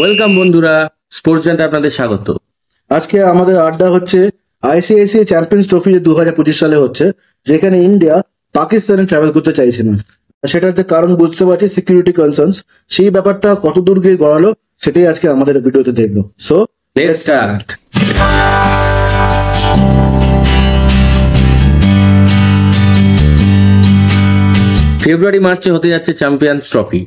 Welcome বন্ধুরা, sports জানতে আপনাদের স্বাগত। আজকে আমাদের আড্ডা হচ্ছে আইসিআইসিআই চ্যাম্পিয়ন্স ট্রফি যে 2025 সালে হচ্ছে, যেখানে ইন্ডিয়া পাকিস্তানে ট্রাভেল করতে চাইছে না। সেটার যে কারণ বুঝতে পারছি, সিকিউরিটি কনসার্নস। সেই ব্যাপারটা কত দূর গিয়ে গড়ালো সেটাই আজকে আমাদের ভিডিওতে দেখবো। So let's start. ফেব্রুয়ারি মার্চে হতে যাচ্ছে চ্যাম্পিয়ন্স ট্রফি।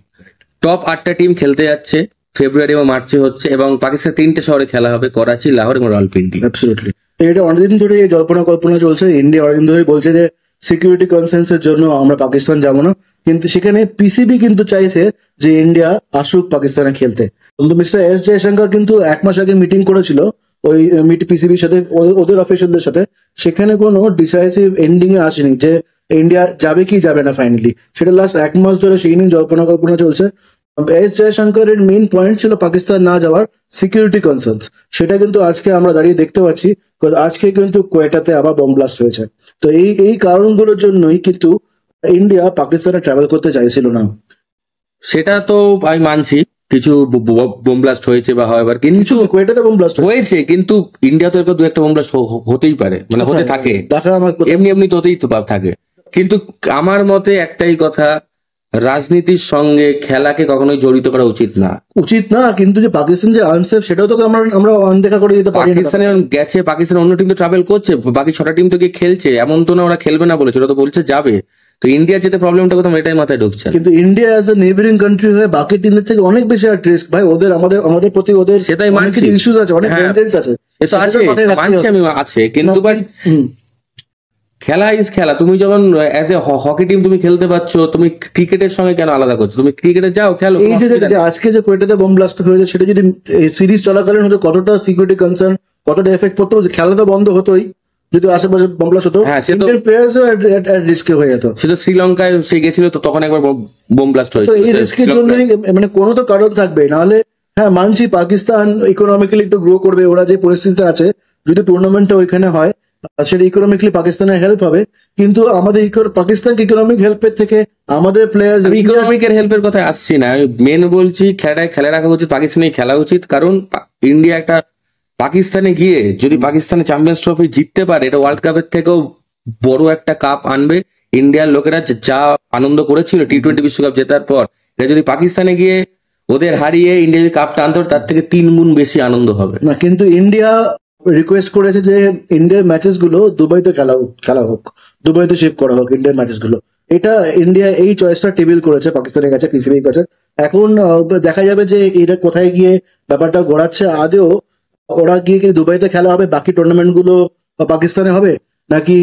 টপ 8টা টিম খেলতে যাচ্ছে। ফেব্রুয়ারি এবং মার্চে হচ্ছে এবং পাকিস্তান 3টে শহরে খেলা হবে, করাচি, লাহোর এবং রাওয়ালপিন্ডি। অ্যাবসলিউটলি। এটা অনেকদিন ধরে এই কল্পনা চলছে। ইন্ডিয়া অনেকদিন ধরে বলছে যে সিকিউরিটি কনসার্নসের জন্য আমরা পাকিস্তান যাবো না, কিন্তু সেখানে পিসিবি কিন্তু চাইছে যে ইন্ডিয়া আসুক পাকিস্তানে খেলতে। কিন্তু মিস্টার এস জয়শঙ্কর কিন্তু 1 মাস আগে মিটিং করেছিল ওই পিসিবির সাথে, ওদের অফিসারদের সাথে। সেখানে কোনো ডিসাইসিভ এন্ডিং এ আসেনি যে ইন্ডিয়া যাবে কি যাবে না ফাইনালি। সেটা লাস্ট 1 মাস ধরে সেই নিয়ে কল্পনা চলছে। এস জয়শঙ্করের মেইন পয়েন্ট ছিল পাকিস্তান না যাওয়ার সিকিউরিটি কনসার্নস। সেটা কিন্তু আজকে আমরা দাঁড়িয়ে দেখতে পাচ্ছি, আজকে কিন্তু কোয়েটাতে আবার বম ব্লাস্ট হয়েছে। তো এই কারণগুলোর জন্যই কিন্তু ইন্ডিয়া পাকিস্তানে ট্রাভেল করতে চাইছিল না। সেটা তো আমি মানছি, কিছু বোম ব্লাস্ট হয়েছে বা হয়, কিছু কোয়েটাতে বম ব্লাস্ট হয়েছে, কিন্তু ইন্ডিয়া তো এরকম 2-1টা বোম ব্লাস্ট হতেই পারে, মানে হতে থাকে, এমনি তো হতেই তো থাকে। কিন্তু আমার মতে একটাই কথা, রাজনীতির সঙ্গে খেলাকে কখনোই জড়িত করা উচিত না। কিন্তু যে পাকিস্তান যে আনসেফ সেটাও তো আমরা অনদেখা করে দিতে পারি না। পাকিস্তানে গেছে, পাকিস্তান অন্য টিম তো ট্রাভেল করছে, বাকি 6টা টিম তো গিয়ে খেলছে, এমন তো না ওরা খেলবে না বলেছে, ওরা তো বলছে যাবে। তো ইন্ডিয়া যেতে প্রবলেমটা কোথাও এটাই মাথায় ঢুকছে। কিন্তু India as a neighbouring country হয়ে বাকি টিমদের থেকে অনেক বেশি অ্যাট রিস্ক ভাই। আমাদের প্রতি ওদের সেটাই মানছি, ইস্যুস আছে, অনেক ভেঞ্জেন্স আছে। মানছি আমি, আছে, কিন্তু খেলা ইজ খেলা। তুমি যখন অ্যাজ এ হকি টিম তুমি খেলতে পারছো, তুমি ক্রিকেটের সঙ্গে কেন আলাদা করছো? তুমি ক্রিকেটে যাও, খেলো। এই যে আজকে যে কোয়েটাতে বম ব্লাস্ট হয়েছে, সেটা যদি সিরিজ চলাকালীন হতো, কতটা সিকিউরিটি কনসার্ন, কতটা এফেক্ট পড়তো। খেলা তো বন্ধ হতোই যদি আশেপাশে বম ব্লাস্ট হতো। ইন্ডিয়ান প্লেয়ার্সও রিস্কে হয়ে যেত। সেটা শ্রীলঙ্কায় সে গেছিল, তো তখন একবার বম ব্লাস্ট হয়েছে। তো এই রিস্কের জন্য মানে কোনো তো কারণ থাকবে, নাহলে হ্যাঁ মানছি পাকিস্তান ইকোনমিক্যালি একটু গ্রো করবে। ওরা যে পরিস্থিতিতে আছে, যদি টুর্নামেন্টটা ওইখানে হয় সেটা ইকোনমিক্যালি পাকিস্তানের হেল্প হবে। কিন্তু আমাদের পাকিস্তানকে ইকোনমিক হেল্পের থেকে আমাদের প্লেয়ার ইকোনমিকের হেল্পের কথা আসছি না, আমি মেন বলছি খেলাটাই খেলে রাখা উচিত, পাকিস্তানে খেলা উচিত। কারণ ইন্ডিয়া একটা পাকিস্তানে গিয়ে যদি পাকিস্তানে চ্যাম্পিয়ন্স ট্রফি জিততে পারে, এটা ওয়ার্ল্ড কাপের থেকেও বড় একটা কাপ আনবে। ইন্ডিয়ার লোকেরা যা আনন্দ করেছিল টি-20 বিশ্বকাপ জেতার পর, এটা যদি পাকিস্তানে গিয়ে ওদের হারিয়ে ইন্ডিয়া যদি কাপটা আনতে পারে, তার থেকে 3 গুণ বেশি আনন্দ হবে না। কিন্তু ইন্ডিয়া রিকোয়েস্ট করেছে যে ইন্ডিয়ার ম্যাচেস গুলো দুবাইতে খেলা হোক, দুবাইতে শিফট করা হোক ইন্ডিয়ার ম্যাচেস গুলো। এটা ইন্ডিয়া এই চয়েসটা টেবিল করেছে পাকিস্তানের কাছে, পিসিবির কাছে। এখন দেখা যাবে যে এটা কোথায় গিয়ে ব্যাপারটা গড়াচ্ছে। আদেও ওরা গিয়ে কি দুবাইতে খেলা হবে, বাকি টুর্নামেন্ট গুলো পাকিস্তানে হবে, নাকি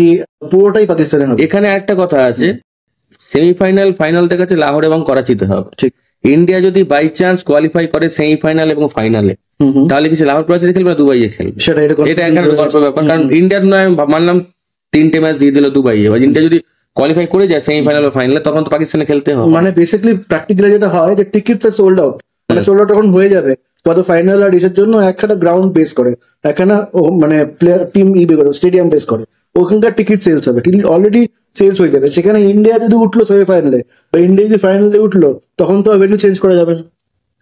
পুরোটাই পাকিস্তানে হবে? এখানে একটা কথা আছে, সেমিফাইনাল ফাইনাল দেখাচ্ছে লাহোর এবং করাচিতে হবে। ঠিক। ইন্ডিয়া যদি বাই চান্স কোয়ালিফাই করে সেমিফাইনাল এবং ফাইনালে, তাহলে কিছু লাহোর করাচিতে খেলবে না দুবাইয়ে খেলবে? এটা একটা গল্প ব্যাপার। কারণ ইন্ডিয়ার নয়, মানলাম 3টে ম্যাচ দিয়ে দিল দুবাইয়ে, এবার ইন্ডিয়া যদি কোয়ালিফাই করে যায় সেমিফাইনাল বা ফাইনালে, তখন তো পাকিস্তানে খেলতে হবে। মানে বেসিক্যালি প্র্যাকটিক্যালি যেটা হয় যে টিকিটস আর সোল্ড আউট, মানে সোল্ড আউট তখন হয়ে যাবে কত ফাইনাল আর ইসের জন্য। একখানা গ্রাউন্ড বেস করে, একখানা মানে প্লেয়ার টিম স্টেডিয়াম বেস করে, ওখানকার টিকিট সেলস হবে, টিকিট অলরেডি সেলস হয়ে যাবে। সেখানে ইন্ডিয়া যদি উঠলো সেমিফাইনালে বা ইন্ডিয়া যদি ফাইনালে উঠলো, তখন তো ভেন্যু চেঞ্জ করা যাবে না।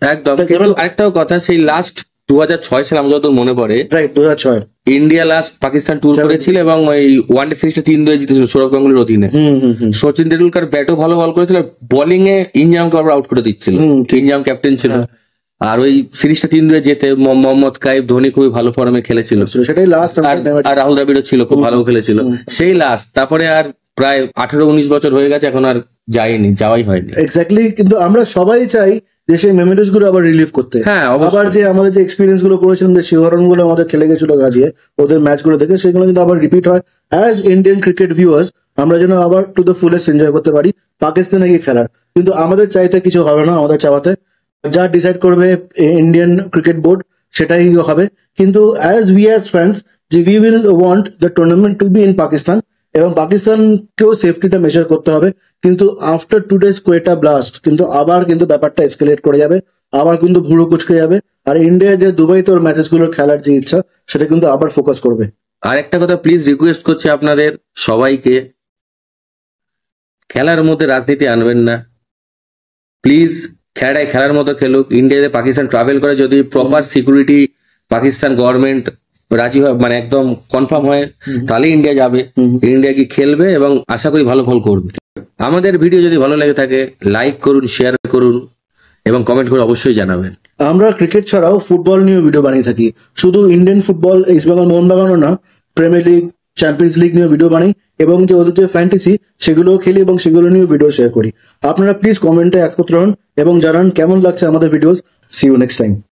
একদম। কিন্তু আরেকটাও কথা, সেই লাস্ট 2006 সালে আমার যতদূর মনে পড়ে, right 2006 India last Pakistan tour করেছিল এবং ওই ওয়ানডে সিরিজটা 3-2 জিতেছিল সৌরভ গাঙ্গুলির অধীনে। সচিন তেন্ডুলকার ব্যাটও ভালো বল করেছিল, বোলিং এ ইনজামকে আবার আউট করে দিচ্ছিল, ইনজাম ক্যাপ্টেন ছিল। আর ওই সিরিজটা 3-2 যেতে মোহাম্মদ কাইফ, ধোনি খুবই ভালো ফর্মে খেলেছিল, সেটাই লাস্ট। আর রাহুল দ্রাবিড়ও ছিল, খুব ভালো খেলেছিল। সেই লাস্ট, তারপরে আর প্রায় 18-19 বছর হয়ে গেছে, এখন আর যাওয়াই হয়নি। এক্স্যাক্টলি। কিন্তু আমরা সবাই চাই যে সেই মেমোরিজ গুলো আবার রিলিভ করতে। হ্যাঁ, আবার যে আমাদের যে এক্সপিরিয়েন্স গুলো করেছিলাম, যে শিহরণ গুলো আমাদের খেলে গেছিল গা দিয়ে ওদের ম্যাচ গুলো দেখে, সেগুলো কিন্তু আবার রিপিট হয়। অ্যাজ ইন্ডিয়ান ক্রিকেট ভিউয়ার্স আমরা যেন আবার টু দ্য ফুলেস্ট এনজয় করতে পারি পাকিস্তানে গিয়ে খেলার। কিন্তু আমাদের চাইতে কিছু হবে না, আমাদের চাওয়াতে যা ডিসাইড করবে ইন্ডিয়ান ক্রিকেট বোর্ড সেটাই হবে। কিন্তু অ্যাজ উই অ্যাজ ফ্যান্স, যে we will want the tournament to be in Pakistan, এবং পাকিস্তানকেও সেফটিটা মেজার করতে হবে। কিন্তু আফটার টুডেজ কোয়েটা ব্লাস্ট কিন্তু আবার কিন্তু ব্যাপারটা এসকেলেট করে যাবে, আবার কিন্তু ভুড়ো কুচকে যাবে। আর ইন্ডিয়া যে দুবাইতে ওর ম্যাচেস গুলো খেলার যে ইচ্ছা, সেটা কিন্তু আবার ফোকাস করবে। আর একটা কথা প্লিজ রিকোয়েস্ট করছি আপনাদের সবাইকে, খেলার মধ্যে রাজনীতি আনবেন না প্লিজ। খেলাটাই খেলার মতো খেলুক। ইন্ডিয়াতে পাকিস্তান ট্রাভেল করে যদি প্রপার সিকিউরিটি পাকিস্তান গভর্নমেন্ট রাজি হয়, মানে একদম কনফার্ম হয়, তাহলে ইন্ডিয়া যাবে, ইন্ডিয়া কি খেলবে এবং আশা করি ভালো ফল করবে। আমাদের ভিডিও যদি ভালো লেগে থাকে লাইক করুন, শেয়ার করুন এবং কমেন্ট করে অবশ্যই জানাবেন। আমরা ক্রিকেট ছাড়াও ফুটবল নিয়ে ভিডিও বানিয়ে থাকি। শুধু ইন্ডিয়ান ফুটবল, ইস্ট বেঙ্গল মোহনবাগানও না, প্রিমিয়ার লিগ, চ্যাম্পিয়ন্স লিগ নিয়ে ভিডিও বানাই এবং যে ওদের যে ফ্যান্টাসি সেগুলোও খেলি এবং সেগুলো নিয়ে ভিডিও শেয়ার করি। আপনারা প্লিজ কমেন্টে একত্র হন এবং জানান কেমন লাগছে আমাদের videos. See you next time.